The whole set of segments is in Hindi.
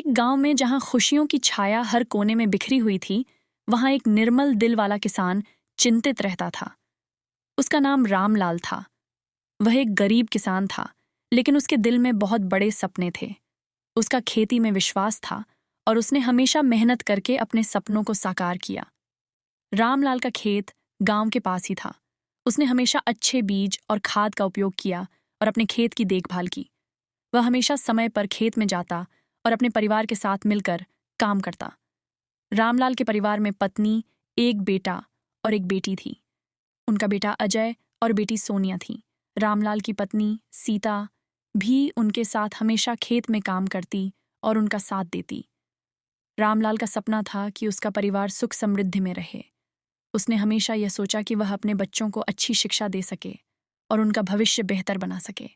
एक गांव में जहां खुशियों की छाया हर कोने में बिखरी हुई थी, वहां एक निर्मल दिल वाला किसान चिंतित रहता था। उसका नाम रामलाल था। वह एक गरीब किसान था, लेकिन उसके दिल में बहुत बड़े सपने थे। उसका खेती में विश्वास था और उसने हमेशा मेहनत करके अपने सपनों को साकार किया। रामलाल का खेत गांव के पास ही था। उसने हमेशा अच्छे बीज और खाद का उपयोग किया और अपने खेत की देखभाल की। वह हमेशा समय पर खेत में जाता और अपने परिवार के साथ मिलकर काम करता। रामलाल के परिवार में पत्नी, एक बेटा और एक बेटी थी। उनका बेटा अजय और बेटी सोनिया थी। रामलाल की पत्नी सीता भी उनके साथ हमेशा खेत में काम करती और उनका साथ देती। रामलाल का सपना था कि उसका परिवार सुख समृद्धि में रहे। उसने हमेशा यह सोचा कि वह अपने बच्चों को अच्छी शिक्षा दे सके और उनका भविष्य बेहतर बना सके।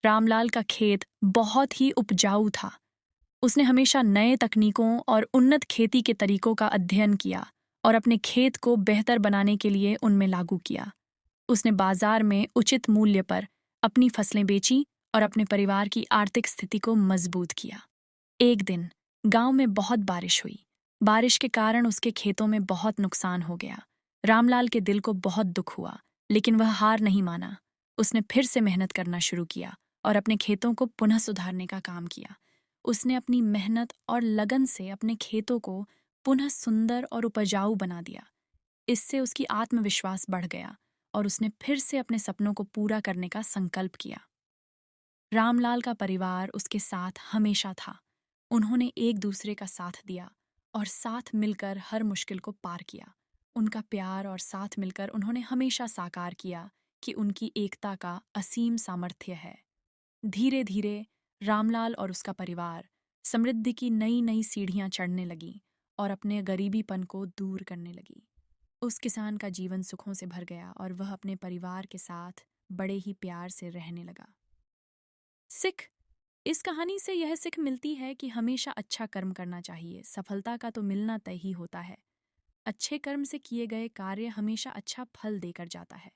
रामलाल का खेत बहुत ही उपजाऊ था। उसने हमेशा नए तकनीकों और उन्नत खेती के तरीकों का अध्ययन किया और अपने खेत को बेहतर बनाने के लिए उनमें लागू किया। उसने बाजार में उचित मूल्य पर अपनी फसलें बेची और अपने परिवार की आर्थिक स्थिति को मजबूत किया। एक दिन गांव में बहुत बारिश हुई। बारिश के कारण उसके खेतों में बहुत नुकसान हो गया। रामलाल के दिल को बहुत दुख हुआ, लेकिन वह हार नहीं माना। उसने फिर से मेहनत करना शुरू किया और अपने खेतों को पुनः सुधारने का काम किया। उसने अपनी मेहनत और लगन से अपने खेतों को पुनः सुंदर और उपजाऊ बना दिया। इससे उसकी आत्मविश्वास बढ़ गया और उसने फिर से अपने सपनों को पूरा करने का संकल्प किया। रामलाल का परिवार उसके साथ हमेशा था। उन्होंने एक दूसरे का साथ दिया और साथ मिलकर हर मुश्किल को पार किया। उनका प्यार और साथ मिलकर उन्होंने हमेशा साकार किया कि उनकी एकता का असीम सामर्थ्य है। धीरे धीरे रामलाल और उसका परिवार समृद्धि की नई नई सीढ़ियां चढ़ने लगी और अपने गरीबीपन को दूर करने लगी। उस किसान का जीवन सुखों से भर गया और वह अपने परिवार के साथ बड़े ही प्यार से रहने लगा। सिख इस कहानी से यह सीख मिलती है कि हमेशा अच्छा कर्म करना चाहिए। सफलता का तो मिलना तय ही होता है। अच्छे कर्म से किए गए कार्य हमेशा अच्छा फल देकर जाता है।